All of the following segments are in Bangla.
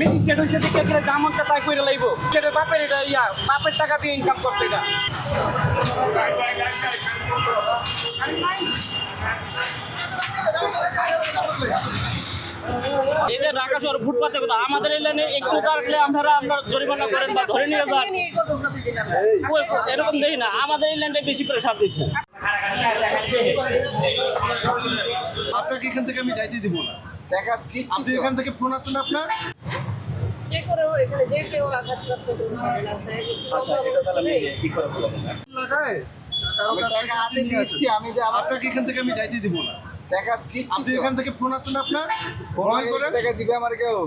ম্যাজিস্ট্রেট হইছে দেখে গেলে জামনটা তাই কইরা লাইবো সেটা বাপের এটা ইয়া বাপের টাকা দিয়ে ইনকাম করছে এটা এই যে ঢাকা শহর ফুটপাতে কথা আমাদের এই লাইনে একটু কাটলে আমরা জরিমানা করেন বা ধরে নিয়ে যান এরকম দেখি না আমাদের এই লাইনটা বেশি প্রেশার দিচ্ছে। আপনাকে এখান থেকে আমি যাইতে দিব না। আপনি এখান থেকে ফোন আসছেন আপনার লাগায় আপনাকে এখান থেকে আমি যাইতে দিব না। আপনি এখান থেকে ফোন আসছেন আপনার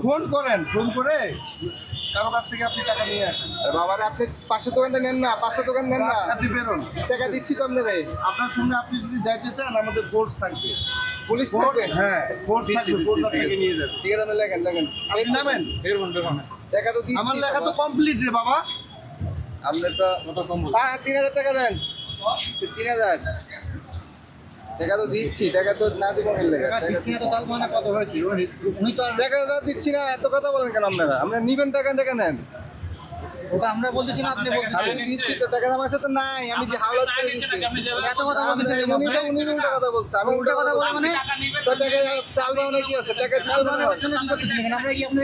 ফোন করেন ফোন করে কারো কাছ থেকে আপনি টাকা নিয়ে আসেন। বাবার আপনি পাঁচটা দোকানটা নেন না, পাঁচটা দোকান নেন না, আপনি বেরোন, টাকা দিচ্ছি তো আপনাকে। আপনার সঙ্গে আপনি যদি যাইতে চান আমাদের ফোর্স থাকবে, পুলিশ থাকবে। হ্যাঁ ফোর্স থাকবে, ফোর্স আপনাকে নিয়ে যাবে। ঠিক আছে আপনি লেখেন আপনি নামেন। টাকা তো দিচ্ছি। আমার লেখা তো কমপ্লিট রে বাবা। আপনি তো 3000 টাকা দেন, 3000 টাকা তো দিচ্ছি, টাকা তো না দিব টাকাটা দিচ্ছি না। এত কথা বলেন কেন আপনারা? আমরা নিবেন টাকা নেন। আমরা বলতেছি না আপনি আমি দিচ্ছি তো, টাকা আমার সাথে নাই, আমি যে হাওলাত করে দিচ্ছি। এত কথা বলতেছেন উনি উল্টা কথা বলছে, আমি উল্টা কথা বলবো মানে তো টাকা তাল বাউনে কি আছে? টাকা দিতে মানে আমরা কি আপনি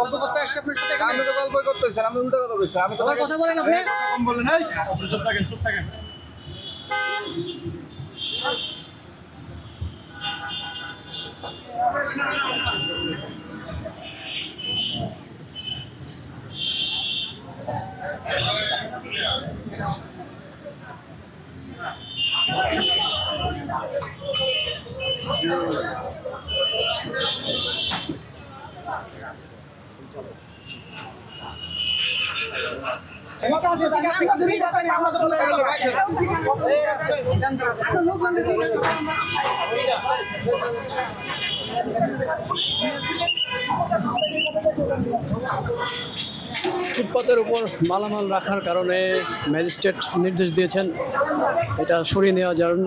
গল্প করতে আসছি আপনার সাথে আমি তো গল্প করতেছেন, আমি উল্টা কথা বলছি। আমি তো কথা বলেন আপনি কম বলেন এই চুপ থাকেন ফুটপাতের উপর মালামাল রাখার কারণে ম্যাজিস্ট্রেট নির্দেশ দিয়েছেন এটা সরিয়ে নেওয়ার জন্য।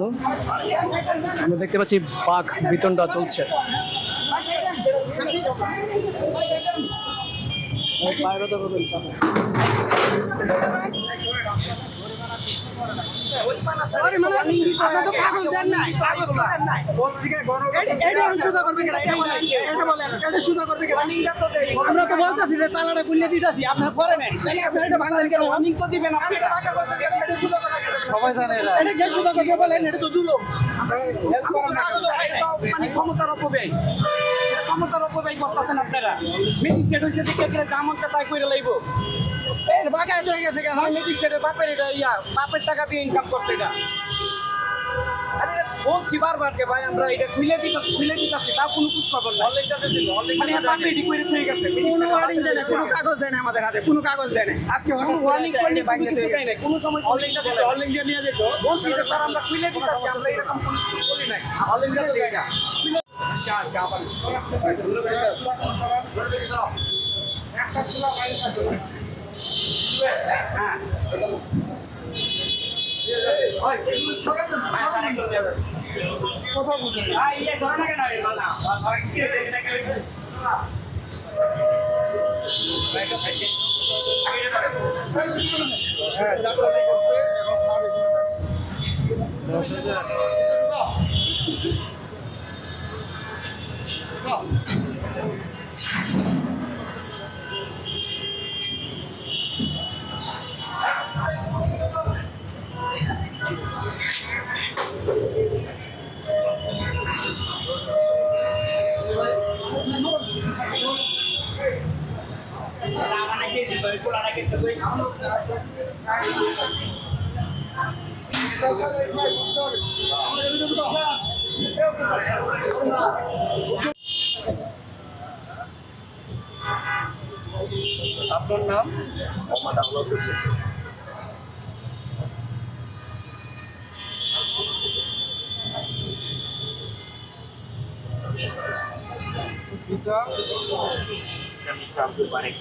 আমরা দেখতে পাচ্ছি বাঘ বিতণ্ডা চলছে। আমরা তো বলতেছি যে তালাটা খুলে দিতেছি আপনার পরে নেই দিবেন সবাই জানে এটা যে সুদা করবে বলেন এটা তো জুলুম মানে ক্ষমতার অপব্যয় ক্ষমতার অপব্যয় করতেছেন আপনারা ম্যাজিস্ট্রেট হইছে দেখে গেলে জামনটা তাই কইরা লাইবো এর বাগায় হয়ে গেছে হয় ম্যাজিস্ট্রেটের বাপের এটা ইয়া বাপের টাকা দিয়ে ইনকাম করছে এটা আরে বলছি বারবার যে ভাই আমরা এটা খুলে দিতেছি তাও কোনো কুছ খবর নাই মানে বাপে এডি করে থেকে গেছে কোনো ওয়ার্নিং দেয় না, কোনো কাগজ দেয় না আমাদের হাতে, কোনো কাগজ দেয় না। আজকে ওয়ার্নিং করলে কিছু দেয় না, কোনো সময় অনলাইন দিয়ে নিয়ে যেত বলছি যে স্যার আমরা খুলে দিতেছি, আমরা এরকম কোনো কিছু বলি নাই অনলাইন দিয়ে দেয় না। কোথায় বুঝেন? হ্যাঁ চারটাতে করছে এখন আপনার নাম? মোহাম্মদ আবুল হোসেন। পিতা আব্দুল মানিক।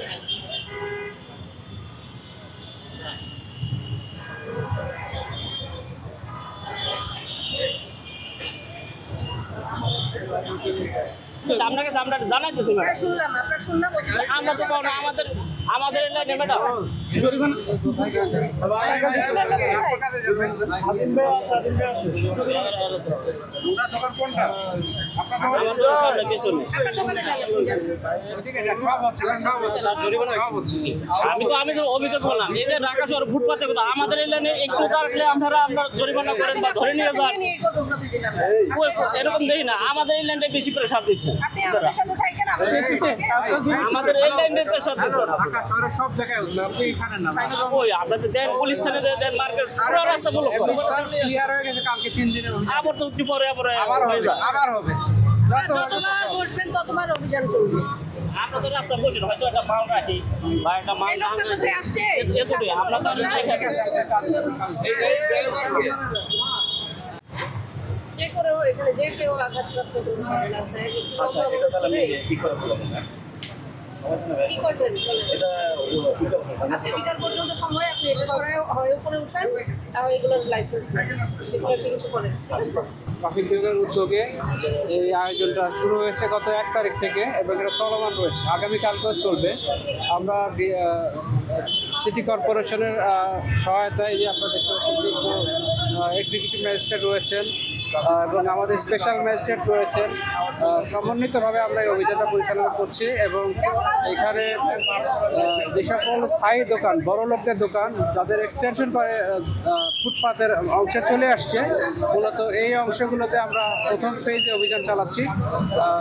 আপনার কাছে আমরা জানাইতেছি ম্যাডাম। শুনলাম আপনার শুনলাম আমরা তো পাবো না, আমাদের এলাকায় ম্যাডাম আমার তো সামনে পিছনে। আপনার দোকানে যাই আপনি আমি তো অভিযোগ করলাম এই যে ঢাকা শহর ফুটপাতে কোথাও আমাদের এলাকায় একটু কাটলে আমরা জরিমানা করেন বা ধরে নিয়ে যান। নিয়ে করবো প্রতিদিন আমরা এরকম দেখি না, আমাদের এই লাইনটা বেশি প্রেশার দিচ্ছে। আপনি আমাদের সাথে থাকেন আমাদের এই লাইনটা প্রেশার দিচ্ছে। ঢাকা শহরে সব জায়গায় হচ্ছে, আপনি এখানে না। ওই আপনাদের দেন পুলিশ থানে দেন মার্কেট পুরো রাস্তা বলো ক্লিয়ার হয়ে গেছে কালকে 3 দিনের আবার তো একটু পরে আবার হবে যতবার বসবেন ততবার অভিযান চলবে আপনাদের রাস্তা বসে হয়তো একটা মাল রাখি বা একটা মাল এই লোকটা তো যে আসছে এতটাই আপনার তো যে করে এখানে যে কেউ আঘাতপ্রাপ্ত রাস্তায় আচ্ছা এটা তাহলে আমি কি করে বলবো না কি করবেন আচ্ছা বিকাল পর্যন্ত সময় আপনি এটা করে হয় উপরে উঠবেন তাহলে এগুলোর লাইসেন্স কিছু করেন ট্রাফিক বিভাগের উদ্যোগে এই আয়োজনটা শুরু হয়েছে গত 1 তারিখ থেকে এবং এটা চলমান রয়েছে, আগামীকালকেও চলবে। আমরা সিটি কর্পোরেশনের সহায়তায় যে আপনাদের এক্সিকিউটিভ ম্যাজিস্ট্রেট রয়েছেন এবং আমাদের স্পেশাল ম্যাজিস্ট্রেট রয়েছেন, সমন্বিতভাবে আমরা এই অভিযানটা পরিচালনা করছি এবং এখানে যে সকল স্থায়ী দোকান, বড় লোকদের দোকান যাদের এক্সটেনশন করে ফুটপাতের অংশে চলে আসছে, মূলত এই অংশগুলোতে আমরা প্রথম ফেজে অভিযান চালাচ্ছি।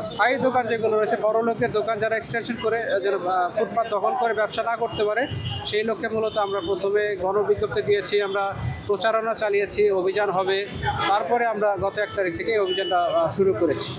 স্থায়ী দোকান যেগুলো রয়েছে, বড় লোকের দোকান যারা এক্সটেনশন করে যেন ফুটপাত দখল করে ব্যবসা না করতে পারে, সেই লক্ষ্যে মূলত আমরা প্রথমে গণবিজ্ঞপ্তি দিয়েছি, আমরা প্রচারণা চালিয়েছি, অভিযান হবে। তারপরে আমরা গত 1 তারিখ থেকে এই অভিযানটা শুরু করেছি।